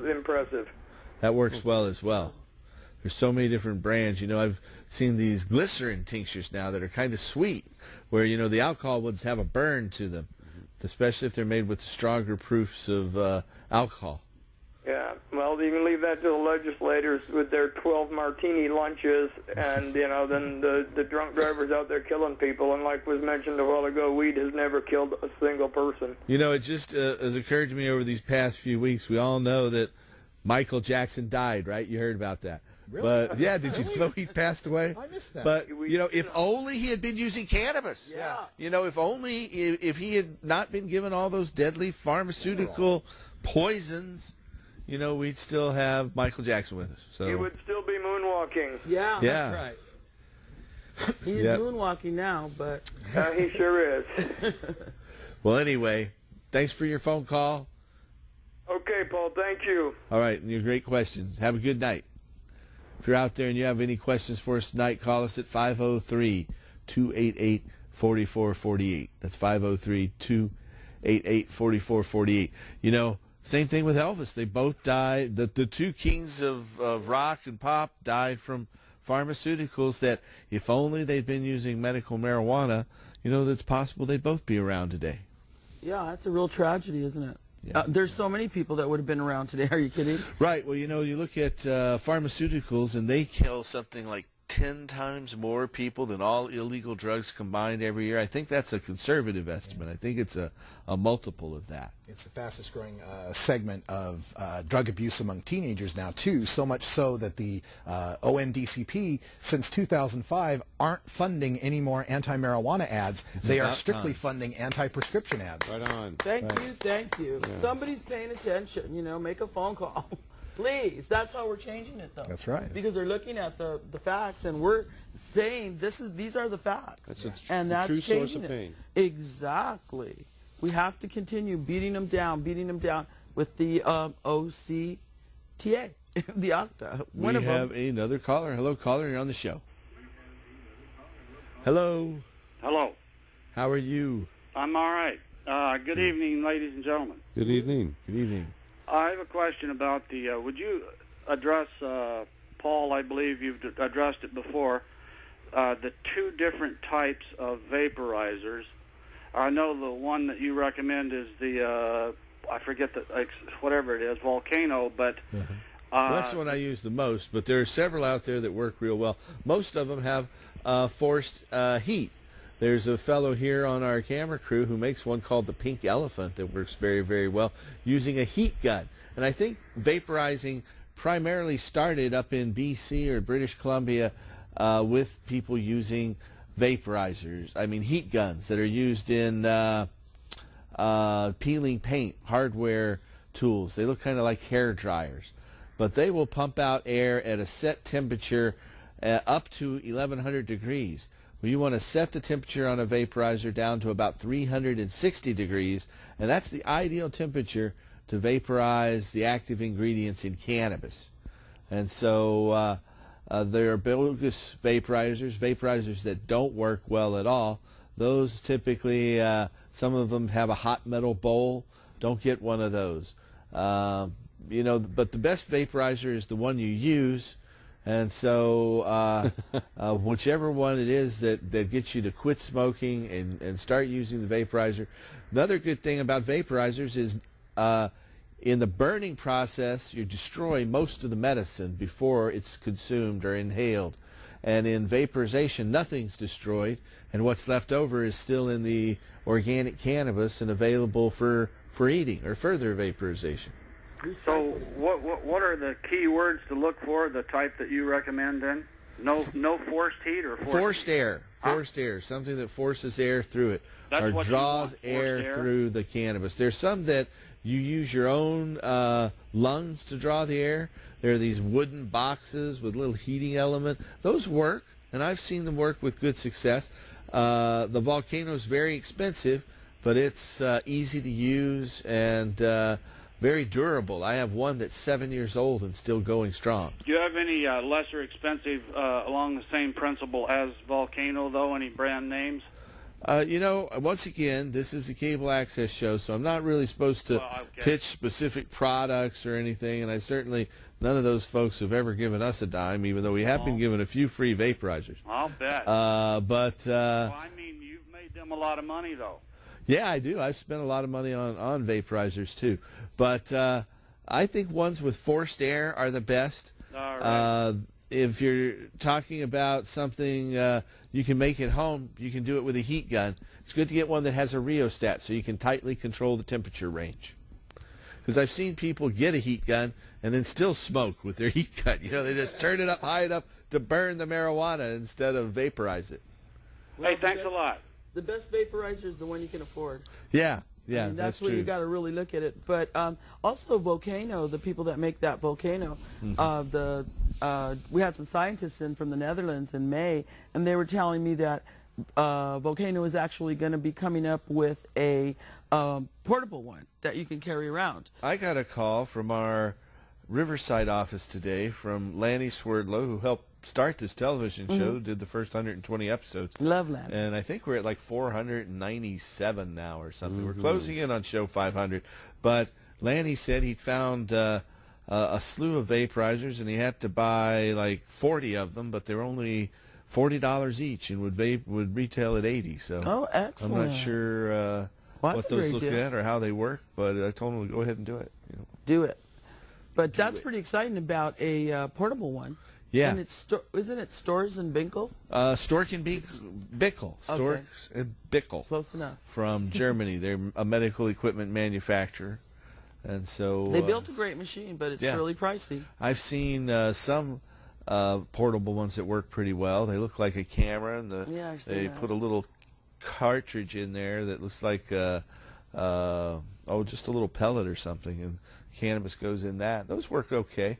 impressive. That works well as well. There's so many different brands. I've seen these glycerin tinctures now that are kind of sweet, where, the alcohol ones have a burn to them, especially if they're made with stronger proofs of alcohol. Yeah, well, you can leave that to the legislators with their 12 martini lunches, and, then the drunk drivers out there killing people. And like was mentioned a while ago, weed has never killed a single person. It just has occurred to me over these past few weeks, we all know that Michael Jackson died, right? You heard about that. Really? But, yeah, did you know he passed away? I missed that. But, if only he had been using cannabis. Yeah. If he had not been given all those deadly pharmaceutical poisons, we'd still have Michael Jackson with us. So He would still be moonwalking. Yeah. yeah. That's right. He's Yep. moonwalking now, but He sure is. Well, anyway, thanks for your phone call. Okay, Paul, thank you. All right, and your great questions. Have a good night. If you're out there and you have any questions for us tonight, call us at 503-288-4448. That's 503-288-4448. Same thing with Elvis. They both died. The two kings of rock and pop died from pharmaceuticals that if only they'd been using medical marijuana, that's possible they'd both be around today. yeah, that's a real tragedy, isn't it? Yeah. There's so many people that would have been around today. Are you kidding? Right. Well, you look at pharmaceuticals and they kill something like 10 times more people than all illegal drugs combined every year. I think that's a conservative estimate. I think it's a multiple of that. It's the fastest growing segment of drug abuse among teenagers now, too, so much so that the ONDCP, since 2005, aren't funding any more anti-marijuana ads. They are strictly funding anti-prescription ads. Right on. Thank you. Yeah. Somebody's paying attention, you know, make a phone call. Please. That's how we're changing it, though. That's right. Because they're looking at the facts, and we're saying these are the facts. That's and that's true changing source of pain. Exactly. We have to continue beating them down with the OCTA, the OCTA. We have another caller. Hello, caller. You're on the show. Hello. Hello. How are you? I'm all right. Good evening, ladies and gentlemen. Good evening. Good evening. I have a question about the, would you address, Paul, I believe you've addressed it before, the two different types of vaporizers. I know the one that you recommend is the, I forget whatever it is, Volcano, but... Well, that's the one I use the most, but there are several out there that work real well. Most of them have forced heat. There's a fellow here on our camera crew who makes one called the Pink Elephant that works very, very well using a heat gun. And I think vaporizing primarily started up in BC or British Columbia with people using vaporizers. I mean, heat guns that are used in peeling paint, hardware tools. They look kind of like hair dryers. But they will pump out air at a set temperature up to 1100 degrees. Well, you want to set the temperature on a vaporizer down to about 360 degrees, and that's the ideal temperature to vaporize the active ingredients in cannabis. And so there are bogus vaporizers that don't work well at all. Those typically, some of them have a hot metal bowl. Don't get one of those. You know, but the best vaporizer is the one you use. And so whichever one it is that gets you to quit smoking and start using the vaporizer. Another good thing about vaporizers is in the burning process, you destroy most of the medicine before it's consumed or inhaled. And in vaporization, nothing's destroyed, and what's left over is still in the organic cannabis and available for eating or further vaporization. So what are the key words to look for, the type that you recommend then? No forced heat or forced air. Forced air, something that forces air through it or draws air through the cannabis. There's some that you use your own lungs to draw the air. There are these wooden boxes with a little heating element. Those work, and I've seen them work with good success. The Volcano is very expensive, but it's easy to use and very durable. I have one that's 7 years old and still going strong. Do you have any lesser expensive along the same principle as Volcano, though? Any brand names? You know, once again, this is a cable access show, so I'm not really supposed to pitch specific products or anything, and I certainly, none of those folks have ever given us a dime, even though we have been given a few free vaporizers. I'll bet. Well, I mean, you've made them a lot of money, though. Yeah, I do. I've spent a lot of money on vaporizers, too. But I think ones with forced air are the best. All right. If you're talking about something you can make at home, you can do it with a heat gun. It's good to get one that has a rheostat so you can tightly control the temperature range. Because I've seen people get a heat gun and then still smoke with their heat gun. You know, they just turn it up high enough to burn the marijuana instead of vaporize it. Well, hey, thanks a lot. The best vaporizer is the one you can afford. Yeah, I mean, that's where true. you got to really look at it. But also Volcano, the people that make that Volcano, we had some scientists in from the Netherlands in May, and they were telling me that Volcano is actually going to be coming up with a portable one that you can carry around. I got a call from our Riverside office today from Lanny Swerdlow, who helped start this television show, did the first 120 episodes. Love Lanny. And I think we're at like 497 now or something. We're closing in on show 500. But Lanny said he'd found a slew of vaporizers, and he had to buy like 40 of them, but they're only $40 each and would retail at $80. So excellent. I'm not sure what those look at or how they work, but I told him to go ahead and do it. You know. Do it. But that's pretty exciting about a portable one. Yeah. And isn't it Stores and Binkle? Stork and Bickel. Storks and Bickel. Close enough. From Germany. They're a medical equipment manufacturer. And so they built a great machine, but it's really pricey. I've seen some portable ones that work pretty well. They look like a camera, and they put a little cartridge in there that looks like just a little pellet or something, and cannabis goes in that. Those work okay.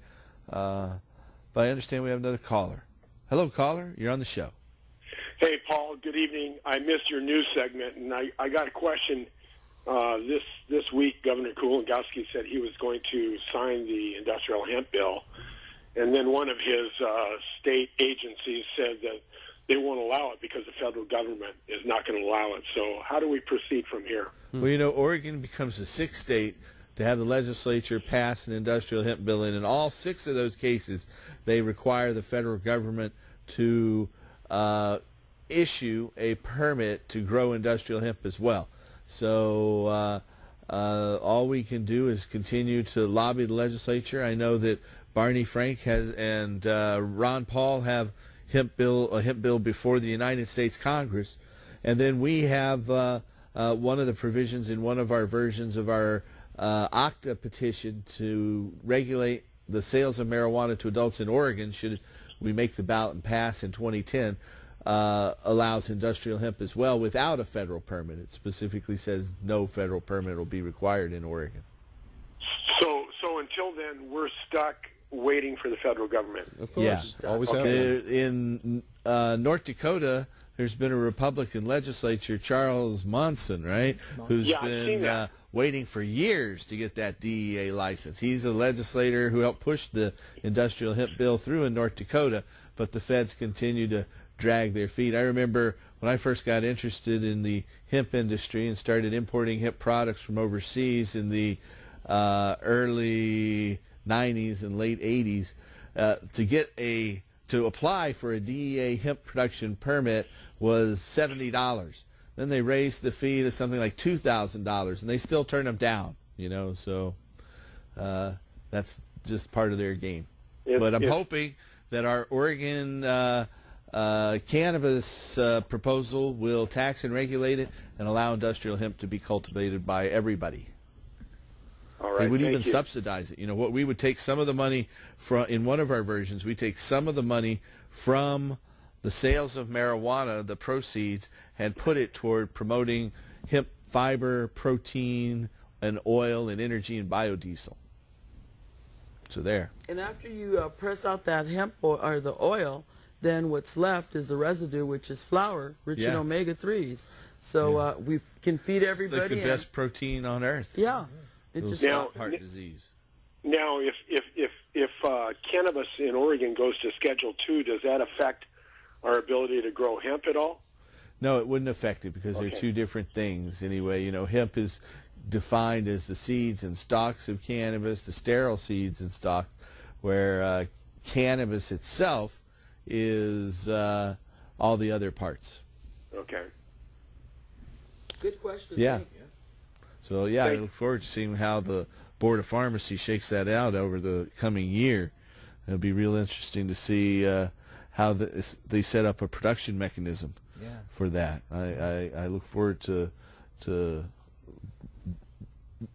But I understand we have another caller. Hello, caller. You're on the show. Hey, Paul. Good evening. I missed your news segment, and I got a question. This week, Governor Kulongoski said he was going to sign the industrial hemp bill, and then one of his state agencies said that they won't allow it because the federal government is not going to allow it. So how do we proceed from here? Well, you know, Oregon becomes the sixth state to have the legislature pass an industrial hemp bill, and in all 6 of those cases, they require the federal government to issue a permit to grow industrial hemp as well. So all we can do is continue to lobby the legislature. I know that Barney Frank and Ron Paul have a hemp bill before the United States Congress, and then we have one of the provisions in one of our versions of our OCTA petition to regulate the sales of marijuana to adults in Oregon, should we make the ballot and pass in 2010, allows industrial hemp as well without a federal permit. It specifically says no federal permit will be required in Oregon. So until then, we're stuck waiting for the federal government. Of course. Yeah, always have. In North Dakota, there's been a Republican legislature, Charles Monson, right, who's been waiting for years to get that DEA license. He's a legislator who helped push the industrial hemp bill through in North Dakota, but the feds continue to drag their feet. I remember when I first got interested in the hemp industry and started importing hemp products from overseas in the early 90s and late 80s, to apply for a DEA hemp production permit was $70. Then they raised the fee to something like $2,000, and they still turn them down. You know, so that's just part of their game. But I'm hoping that our Oregon cannabis proposal will tax and regulate it and allow industrial hemp to be cultivated by everybody. All right, they would even subsidize it. You know, what we would take some of the money from, in one of our versions, we take some of the money from the sales of marijuana, the proceeds, and put it toward promoting hemp fiber, protein, and oil, and energy, and biodiesel. So there. And after you press out that hemp or the oil, then what's left is the residue, which is flour, rich in omega-3s. So we can feed everybody. It's like the best protein on earth. Yeah. It just stops heart disease. Now, if cannabis in Oregon goes to Schedule 2, does that affect our ability to grow hemp at all? No, it wouldn't affect it because they're two different things anyway. You know, hemp is defined as the seeds and stalks of cannabis, the sterile seeds and stalks, where cannabis itself is all the other parts. Okay. Good question. Yeah. Thanks. So, yeah, I look forward to seeing how the Board of Pharmacy shakes that out over the coming year. It'll be real interesting to see how they set up a production mechanism for that. I look forward to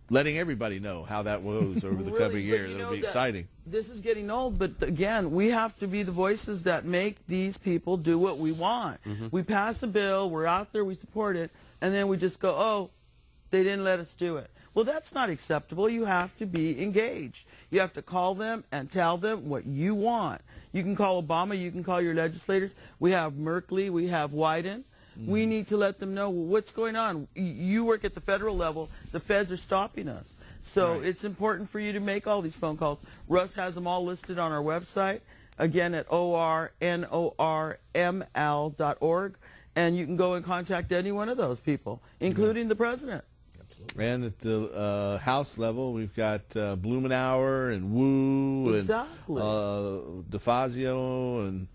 letting everybody know how that goes over the coming year. It'll be exciting. This is getting old, but again, we have to be the voices that make these people do what we want. We pass a bill, we're out there, we support it, and then we just go, oh, they didn't let us do it. Well, that's not acceptable. You have to be engaged. You have to call them and tell them what you want. You can call Obama. You can call your legislators. We have Merkley. We have Wyden. We need to let them know what's going on. You work at the federal level. The feds are stopping us. So it's important for you to make all these phone calls. Russ has them all listed on our website, again at ornorml.org. And you can go and contact any one of those people, including the president. And at the House level, we've got Blumenauer and Wu and DeFazio and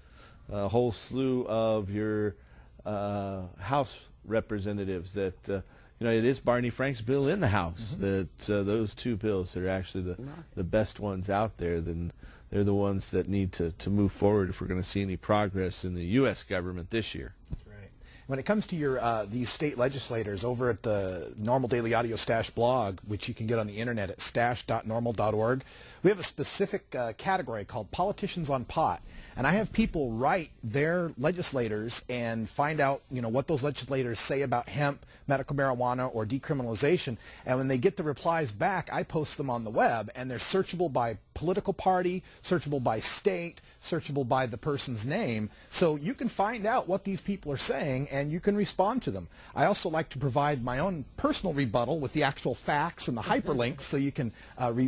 a whole slew of your House representatives that, you know, it is Barney Frank's bill in the House that those two bills are actually the best ones out there. Then they're the ones that need to move forward if we're going to see any progress in the U.S. government this year. That's right. When it comes to your these state legislators, over at the Normal Daily Audio Stash blog, which you can get on the internet at stash.normal.org, we have a specific category called Politicians on Pot. And I have people write their legislators and find out, what those legislators say about hemp, medical marijuana, or decriminalization. And when they get the replies back, I post them on the web, and they're searchable by political party, searchable by state, searchable by the person's name. So you can find out what these people are saying, and you can respond to them. I also like to provide my own personal rebuttal with the actual facts and the hyperlinks, so you can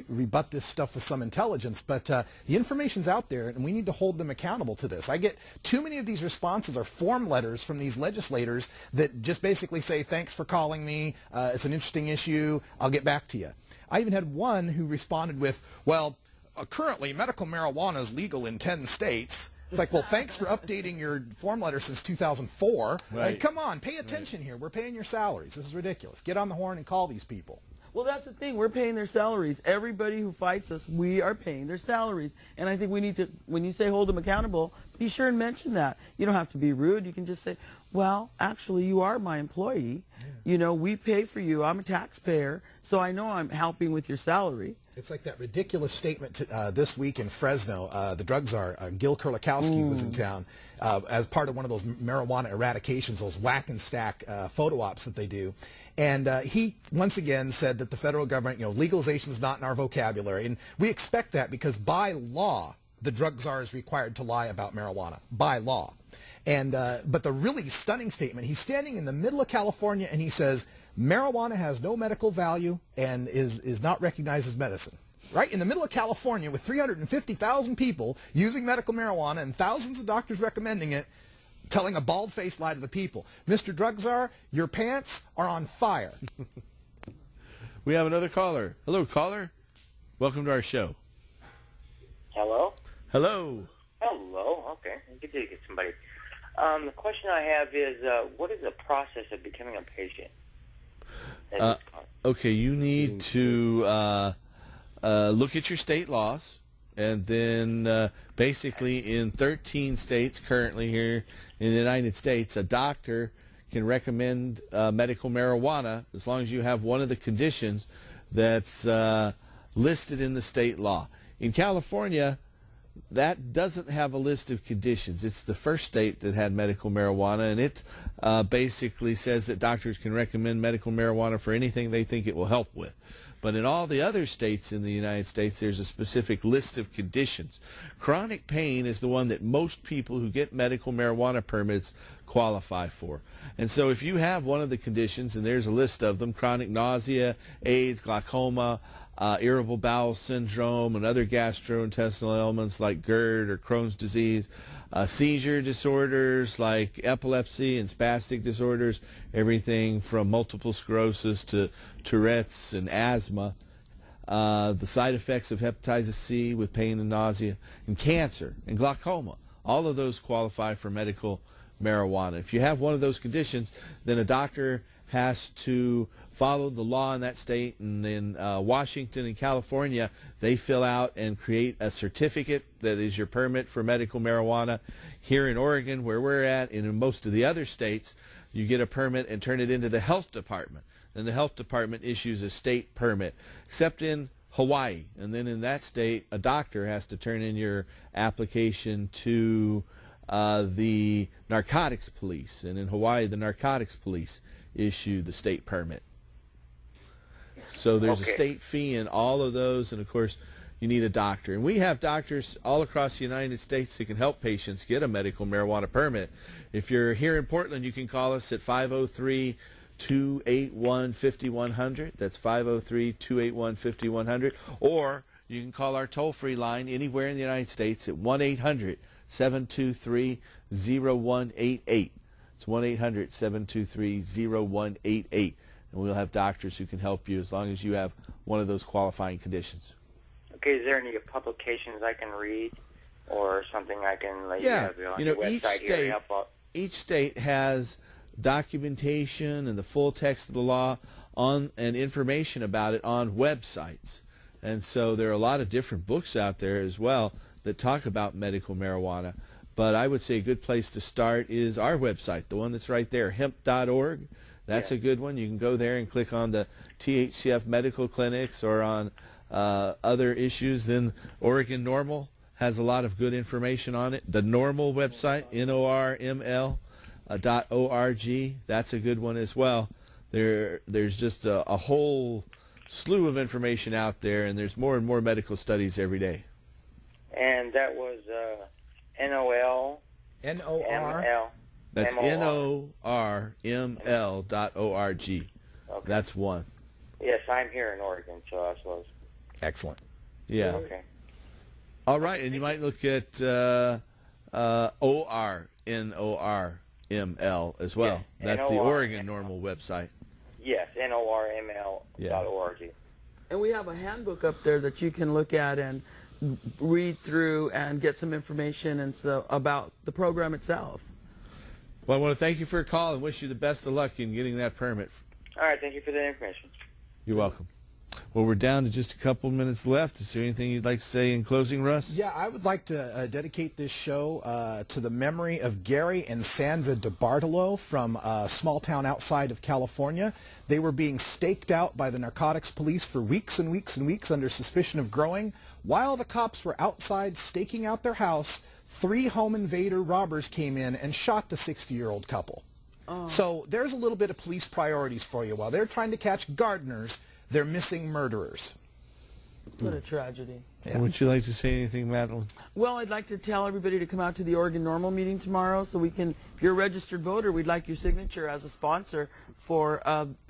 rebut this stuff with some intelligence. But the information's out there, and we need to hold them accountable to this. I get too many of these responses are form letters from these legislators that just basically say, thanks for calling me, it's an interesting issue, I'll get back to you. I even had one who responded with, well, currently medical marijuana is legal in 10 states. It's like, well, thanks for updating your form letter since 2004. Right. Like, come on, pay attention here. We're paying your salaries. This is ridiculous. Get on the horn and call these people. Well, that's the thing. We're paying their salaries. Everybody who fights us, we are paying their salaries. And I think we need to, when you say hold them accountable, be sure and mention that. You don't have to be rude. You can just say, well, actually, you are my employee. Yeah. We pay for you. I'm a taxpayer, so I know I'm helping with your salary. It's like that ridiculous statement this week in Fresno. The drug czar, Gil Kurlikowski, was in town as part of one of those marijuana eradications, those whack and stack photo ops that they do. And he once again said that the federal government, legalization is not in our vocabulary. And we expect that because by law, the drug czar is required to lie about marijuana, by law. And but the really stunning statement, he's standing in the middle of California and he says, marijuana has no medical value and is not recognized as medicine. Right in the middle of California with 350,000 people using medical marijuana and thousands of doctors recommending it, telling a bald-faced lie to the people. Mr. Drug Czar, your pants are on fire. We have another caller. Hello, caller. Welcome to our show. Hello? Hello. Hello. Okay. Good to get somebody. The question I have is, what is the process of becoming a patient? Okay, you need to look at your state laws, and then basically in 13 states currently here in the United States, a doctor can recommend medical marijuana as long as you have one of the conditions that's listed in the state law. In California, that doesn't have a list of conditions. It's the first state that had medical marijuana, and it basically says that doctors can recommend medical marijuana for anything they think it will help with. But in all the other states in the United States, there's a specific list of conditions. Chronic pain is the one that most people who get medical marijuana permits qualify for. And so if you have one of the conditions, and there's a list of them, chronic nausea, AIDS, glaucoma, irritable bowel syndrome, and other gastrointestinal ailments like GERD or Crohn's disease, seizure disorders like epilepsy and spastic disorders, everything from multiple sclerosis to Tourette's and asthma, the side effects of hepatitis C with pain and nausea, and cancer and glaucoma. All of those qualify for medical marijuana. If you have one of those conditions, then a doctor has to follow the law in that state. And in Washington and California, they fill out and create a certificate that is your permit for medical marijuana. Here in Oregon, where we're at, and in most of the other states, you get a permit and turn it into the health department. Then the health department issues a state permit, except in Hawaii. And then in that state, a doctor has to turn in your application to the narcotics police. And in Hawaii, the narcotics police issue the state permit. So there's a state fee in all of those, and of course you need a doctor. And we have doctors all across the United States that can help patients get a medical marijuana permit. If you're here in Portland, you can call us at 503-281-5100. That's 503-281-5100. Or you can call our toll-free line anywhere in the United States at 1-800-723-0188. It's 1-800-723-0188. And we'll have doctors who can help you as long as you have one of those qualifying conditions. Okay, is there any publications I can read or something I can like have on your website here to help out? Each state has documentation and the full text of the law on and information about it on websites. And so there are a lot of different books out there as well that talk about medical marijuana. But I would say a good place to start is our website, the one that's right there, hemp.org. That's a good one. You can go there and click on the THCF medical clinics or on other issues. Then Oregon Normal has a lot of good information on it. The Normal website, norml.org, that's a good one as well. There's just a whole slew of information out there, and there's more and more medical studies every day. And that was NOL. NOR. That's NORML.org. Okay. That's one. Yes, I'm here in Oregon, so I suppose. Excellent. Yeah. Okay. All right, and you might look at ORNORML as well. Yeah. That's the Oregon Normal website. Yes, NORML.org. And we have a handbook up there that you can look at and read through and get some information and so about the program itself. Well, I want to thank you for your call and wish you the best of luck in getting that permit. All right, thank you for the information. You're welcome. Well, we're down to just a couple minutes left. Is there anything you'd like to say in closing, Russ? Yeah, I would like to dedicate this show to the memory of Gary and Sandra DeBartolo from a small town outside of California. They were being staked out by the narcotics police for weeks and weeks and weeks under suspicion of growing. While the cops were outside staking out their house, 3 home invader robbers came in and shot the 60-year-old couple. Oh. So there's a little bit of police priorities for you. While they're trying to catch gardeners, they're missing murderers. What a tragedy. Yeah. Would you like to say anything, Madeline? Well, I'd like to tell everybody to come out to the Oregon Normal meeting tomorrow so we can, if you're a registered voter, we'd like your signature as a sponsor for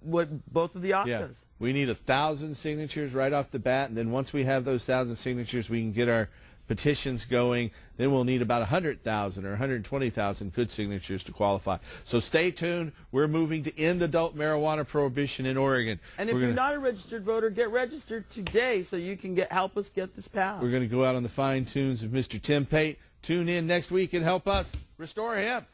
both of the ACAs. Yeah. We need 1,000 signatures right off the bat, and then once we have those 1,000 signatures, we can get our petitions going. Then we'll need about 100,000 or 120,000 good signatures to qualify. So stay tuned. We're moving to end adult marijuana prohibition in Oregon. And if you're not a registered voter, get registered today so you can help us get this passed. We're going to go out on the fine tunes of Mr. Tim Pate. Tune in next week and help us restore hemp.